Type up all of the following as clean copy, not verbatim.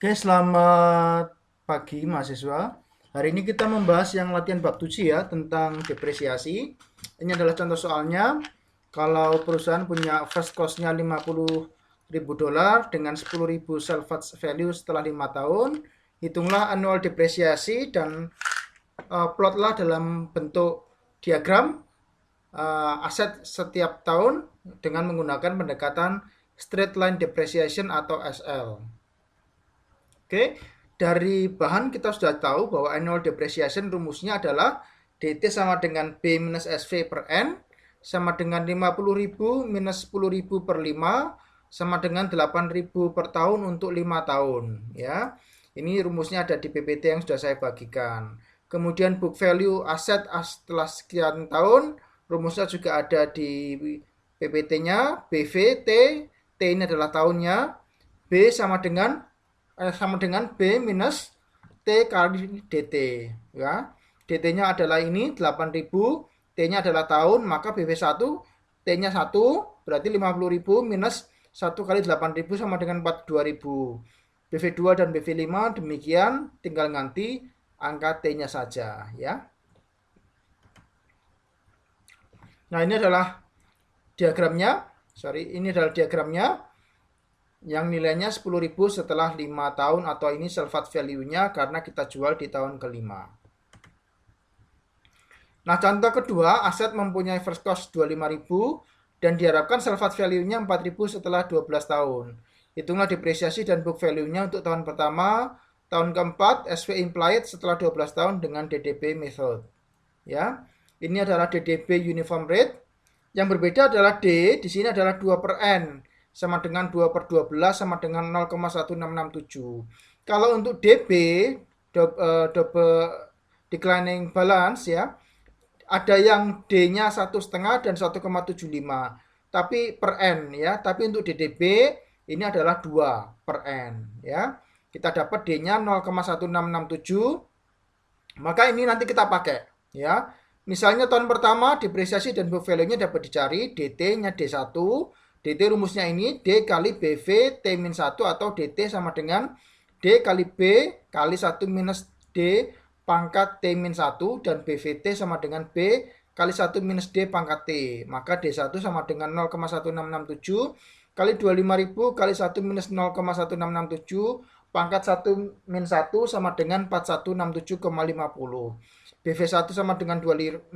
Oke, selamat pagi mahasiswa. Hari ini kita membahas yang latihan bab 7 ya, tentang depresiasi. Ini adalah contoh soalnya. Kalau perusahaan punya first cost-nya 50.000 dolar dengan 10.000 salvage value setelah 5 tahun, hitunglah annual depresiasi dan plotlah dalam bentuk diagram aset setiap tahun dengan menggunakan pendekatan straight line depreciation atau SL. Oke, dari bahan kita sudah tahu bahwa annual depreciation rumusnya adalah DT sama dengan B minus SV per N sama dengan 50.000 minus 10.000 per 5 sama dengan 8.000 per tahun untuk 5 tahun ya. Ini rumusnya ada di PPT yang sudah saya bagikan. Kemudian book value aset setelah sekian tahun, rumusnya juga ada di PPT-nya, BV T, T ini adalah tahunnya, B sama dengan B minus T kali DT ya. DT-nya adalah ini 8.000, T-nya adalah tahun, maka BV1 T-nya 1 berarti 50.000 minus 1 kali 8.000 sama dengan 42.000. BV2 dan BV5 demikian, tinggal ganti angka T-nya saja ya. Nah, ini adalah diagramnya. Ini adalah diagramnya yang nilainya 10.000 setelah 5 tahun atau ini salvage value-nya karena kita jual di tahun kelima. Nah, contoh kedua, aset mempunyai first cost 25.000 dan diharapkan salvage value-nya 4.000 setelah 12 tahun. Hitunglah depresiasi dan book value-nya untuk tahun pertama, tahun keempat, SV implied setelah 12 tahun dengan DDB method. Ya. Ini adalah DDB uniform rate. Yang berbeda adalah D, di sini adalah 2 per N sama dengan 2 per 12 sama dengan 0,1667. Kalau untuk DB, double declining balance ya, ada yang D-nya 1,5 dan 1,75. Tapi per N ya, tapi untuk DDB ini adalah 2 per N ya. Kita dapat D-nya 0,1667. Maka ini nanti kita pakai ya. Misalnya tahun pertama depresiasi dan book value-nya dapat dicari, DT-nya D1, DT rumusnya ini D kali BV T-1 atau DT sama dengan D kali B kali 1 minus D pangkat T-1 dan BVT sama dengan B kali 1 minus D pangkat T. Maka D1 sama dengan 0,1667 kali 25.000 kali 1 minus 0,1667 pangkat 1 min 1 sama dengan 4167,50. BV1 sama dengan 25.000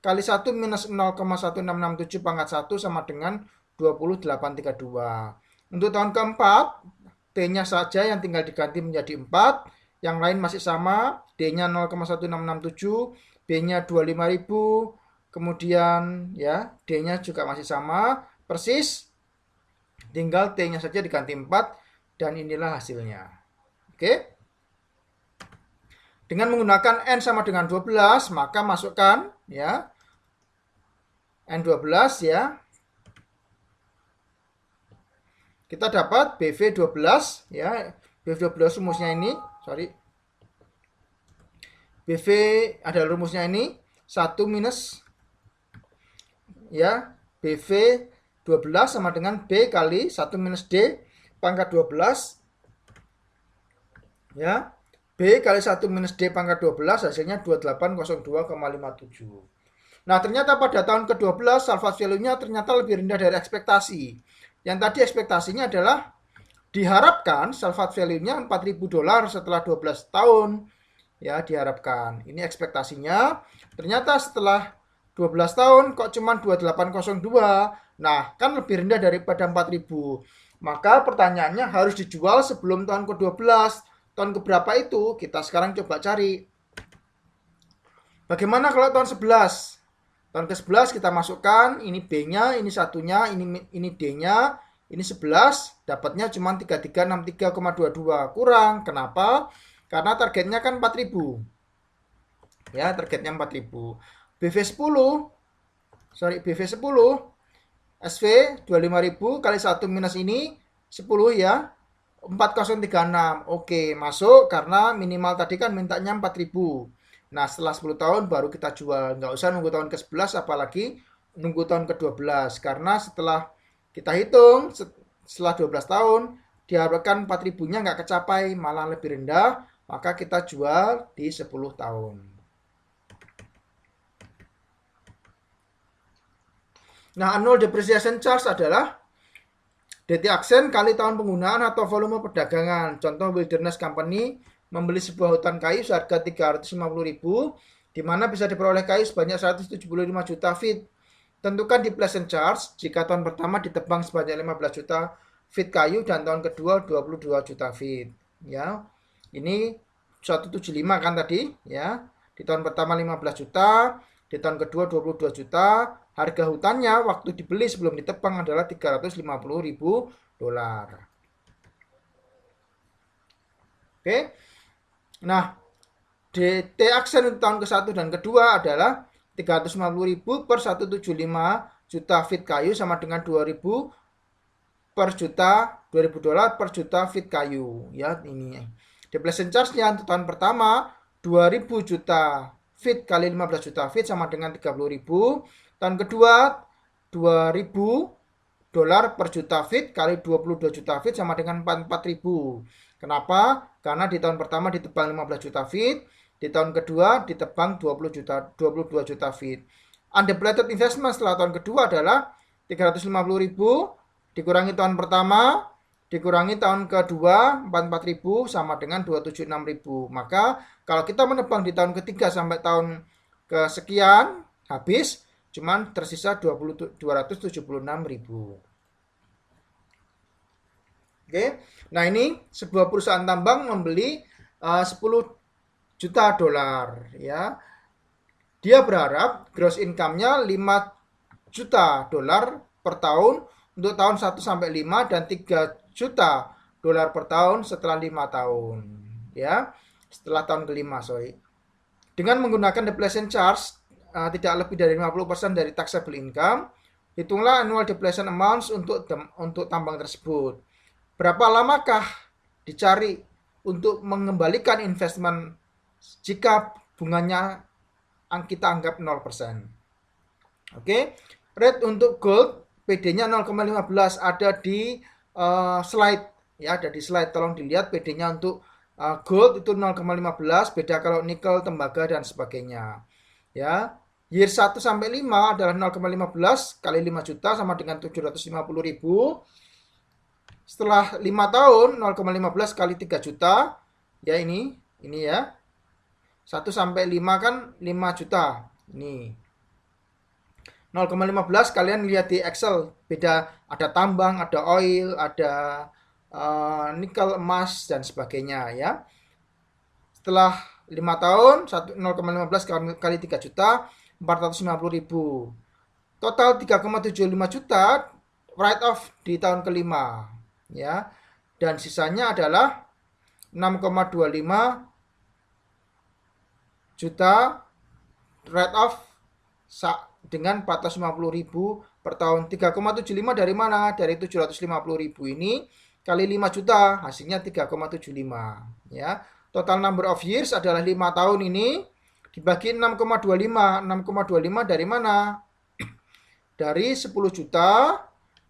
kali 1 minus 0,1667 pangkat 1 sama dengan 2832. Untuk tahun keempat, T-nya saja yang tinggal diganti menjadi 4, yang lain masih sama, D-nya 0,1667, B-nya 25.000, kemudian ya, D-nya juga masih sama, persis, tinggal T-nya saja diganti 4, dan inilah hasilnya. Oke. Dengan menggunakan N sama dengan 12, maka masukkan ya N12 ya. Kita dapat BV12 ya. BV12 rumusnya ini, BV adalah rumusnya ini 1 minus ya BV 12 sama dengan B kali 1 minus D pangkat 12 ya. B kali 1 minus D pangkat 12 hasilnya 2802,57. Nah, ternyata pada tahun ke-12 salvage value-nya ternyata lebih rendah dari ekspektasi. Yang tadi ekspektasinya adalah diharapkan salvage value-nya 4.000 dolar setelah 12 tahun. Ya, diharapkan. Ini ekspektasinya. Ternyata setelah 12 tahun kok cuma 2802. Nah, kan lebih rendah daripada 4.000. Maka pertanyaannya harus dijual sebelum tahun ke-12. Tahun keberapa itu? Kita sekarang coba cari. Bagaimana kalau tahun 11? Tahun ke-11 kita masukkan, ini B-nya, ini satunya, ini D-nya, ini 11, dapatnya cuma 3363,22. Kurang. Kenapa? Karena targetnya kan 4.000. Ya, targetnya 4.000. BV10, SV 25.000 kali 1 minus ini 10 ya. 4036. Oke, masuk karena minimal tadi kan mintanya 4.000. Nah, setelah 10 tahun baru kita jual. Nggak usah nunggu tahun ke-11 apalagi nunggu tahun ke-12. Karena setelah kita hitung setelah 12 tahun diharapkan 4.000-nya nggak kecapai, malah lebih rendah, maka kita jual di 10 tahun. Nah, annual depreciation charge adalah DT aksen kali tahun penggunaan atau volume perdagangan. Contoh Wilderness Company membeli sebuah hutan kayu seharga 350.000, di mana bisa diperoleh kayu sebanyak 175 juta feet. Tentukan depletion charge jika tahun pertama ditebang sebanyak 15 juta feet kayu dan tahun kedua 22 juta feet. Ya, ini 175 kan tadi, ya. Di tahun pertama 15 juta, di tahun kedua 22 juta. Harga hutannya waktu dibeli sebelum ditebang adalah 350.000 dolar. Oke. Nah, DT aksen untuk tahun ke-1 dan kedua adalah 350.000 per 175 juta feet kayu sama dengan 2.000 per juta, 2.000 dolar per juta feet kayu. Ya, ini. Depletion charge-nya untuk tahun pertama 2.000 juta feet kali 15 juta feet sama dengan 30.000. Tahun kedua 2.000 dolar per juta feet kali 22 juta feet sama dengan 4.000. Kenapa? Karena di tahun pertama ditebang 15 juta feet, di tahun kedua ditebang 22 juta feet. Undepleted investment setelah tahun kedua adalah 350.000 dikurangi tahun pertama, dikurangi tahun kedua 44.000 sama dengan 276.000. Maka kalau kita menebang di tahun ketiga sampai tahun kesekian habis, cuman tersisa 276.000. Oke. Nah, ini sebuah perusahaan tambang membeli 10 juta dolar, ya. Dia berharap gross income-nya 5 juta dolar per tahun untuk tahun 1 sampai 5 dan 3 juta dolar per tahun setelah 5 tahun, ya. Setelah tahun kelima, sorry. Dengan menggunakan depletion charge tidak lebih dari 50% dari taxable income, hitunglah annual depletion amounts untuk tambang tersebut. Berapa lamakah dicari untuk mengembalikan investment jika bunganya kita anggap 0%. Oke. Rate untuk gold, PD-nya 0,15 ada di slide, ya, ada di slide. Tolong dilihat PD-nya untuk gold itu 0,15, beda kalau nikel, tembaga dan sebagainya. Ya, year 1 sampai 5 adalah 0,15 kali 5 juta sama dengan 750.000. Setelah 5 tahun 0,15 kali 3 juta. Ya, ini ya. 1 sampai 5 kan 5 juta. Ini 0,15 kalian lihat di Excel. Beda, ada tambang, ada oil, ada nikel, emas dan sebagainya, ya. Setelah 5 tahun 0,15 kali 3 juta 450.000. Total 3,75 juta write off di tahun kelima, ya. Dan sisanya adalah 6,25 juta write off dengan 450.000 per tahun. 3,75 dari mana? Dari 750.000 ini kali 5 juta, hasilnya 3,75, ya. Total number of years adalah 5 tahun ini dibagi 6,25. 6,25 dari mana? Dari 10 juta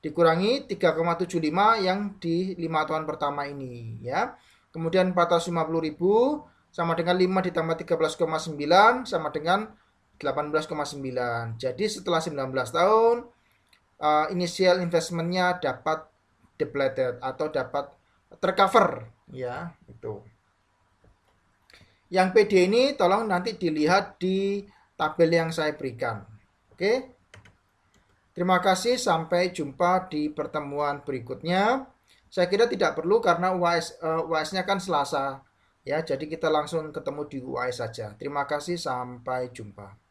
dikurangi 3,75 yang di 5 tahun pertama ini, ya. Kemudian 450.000 sama dengan 5 ditambah 13,9 sama dengan 18,9. Jadi setelah 19 tahun initial investmentnya dapat depleted atau dapat tercover, ya, itu. Yang PD ini tolong nanti dilihat di tabel yang saya berikan. Oke. Terima kasih, sampai jumpa di pertemuan berikutnya. Saya kira tidak perlu karena UAS-nya kan Selasa, ya. Jadi kita langsung ketemu di UAS saja. Terima kasih, sampai jumpa.